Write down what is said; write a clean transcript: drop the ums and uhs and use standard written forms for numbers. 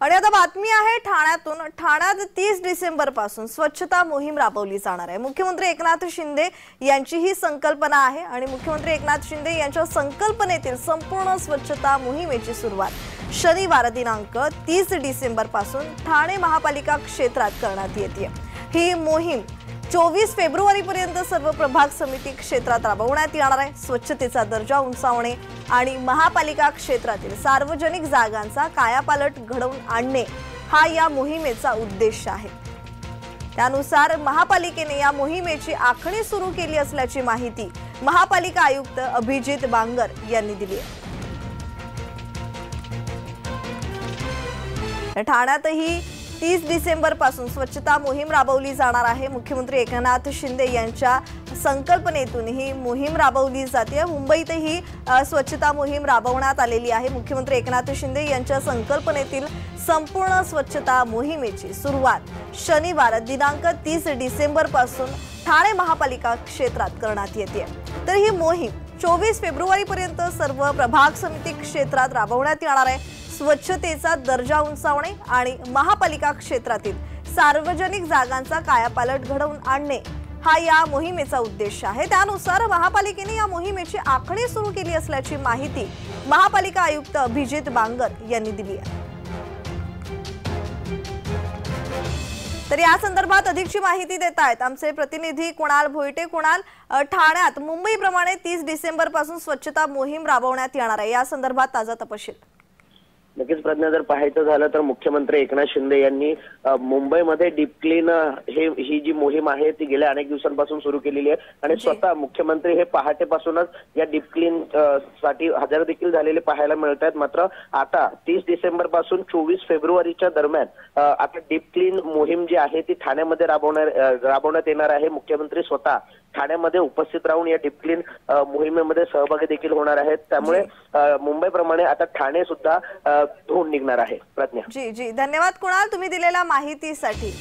आणि आता बातमी आहे ठाण्यातून। ठाण्यात 30 डिसेंबर पासून स्वच्छता मोहीम राबवली जाणार आहे। मुख्यमंत्री एकनाथ शिंदे यांची ही संकल्पना आहे आणि मुख्यमंत्री एकनाथ शिंदे यांच्या संकल्पनेतील संपूर्ण स्वच्छता मोहिमेची सुरुवात शनिवार दिनांक 30 डिसेंबर पासून ठाणे महापालिका क्षेत्रात करण्यात येते। ही मोहीम 24 फेब्रुवारी पर्यंत सर्व प्रभाग समिती क्षेत्रात राबवण्यात येणार आहे। स्वच्छतेचा दर्जा उंचावणे आणि महापालिका क्षेत्रातील सार्वजनिक जागांचा कायापालट घडवून आणणे हा या मोहिमेचा उद्देश आहे। त्यानुसार महापालिकेने या मोहिमेची आखणी सुरू केली असल्याची माहिती महापालिका आयुक्त अभिजित बांगर यांनी दिली आहे। ठाण्यातही 30 डिसेंबर पासून स्वच्छता मोहीम राबवली जाणार आहे। मुख्यमंत्री एकनाथ शिंदे यांच्या संकल्पनेतून ही मोहीम राबवली जाते। मुंबईतही स्वच्छता मोहीम राबवण्यात आलेली आहे। मुख्यमंत्री एकनाथ शिंदे यांच्या संकल्पनेतील संपूर्ण स्वच्छता मोहिमेची सुरुवात शनिवार दिनांक 30 डिसेंबर पासून ठाणे महापालिका क्षेत्रात करण्यात येते। तर ही मोहीम 24 फेब्रुवारी पर्यंत सर्व प्रभाग समिती क्षेत्रात राबवण्यात येणार आहे। स्वच्छतेचा दर्जा उंचावणे आणि महापालिका क्षेत्रातील सार्वजनिक जागांचा कायापालट घडवून आणणे हा या मोहिमेचा उद्देश आहे। त्यानुसार महापालिकेने या मोहिमेची आखणी सुरू केली असल्याची माहिती महापालिका आयुक्त अभिजित बांगर यांनी दिली आहे। तर या संदर्भात अधिकची माहिती देत आहेत आमचे प्रतिनिधी कुणाल भोईटे। कुणाल, ठाण्यात मुंबईप्रमाणे 30 डिसेंबर पासून स्वच्छता मोहीम राबवण्यात येणार आहे, या संदर्भात ताजा तपशील। नक्कीच प्रज्ञा, जर पाहायचं झालं तर मुख्यमंत्री एकनाथ शिंदे यांनी मुंबईमध्ये डीप क्लीन ही जी मोहीम आहे ती गेल्या अनेक दिवसांपासून सुरू केलेली आहे आणि स्वतः मुख्यमंत्री हे पहाटेपासूनच या डीप क्लीन साठी हजर देखील झालेले पाहायला मिळत आहेत। मात्र आता 30 डिसेंबर पासून 24 फेब्रुवारीच्या दरम्यान आता डीप क्लीन मोहीम जी आहे ती ठाण्यामध्ये राबवण्यात येणार आहे। मुख्यमंत्री स्वतः ठाण्यामध्ये उपस्थित राहून या डीप क्लीन मोहिमेमध्ये सहभागी देखील होणार आहेत। त्यामुळे मुंबईप्रमाणे आता ठाणे सुद्धा धुवून निघणार आहे। प्रज्ञा जी धन्यवाद कुणाल, तुम्ही दिलेल्या माहितीसाठी।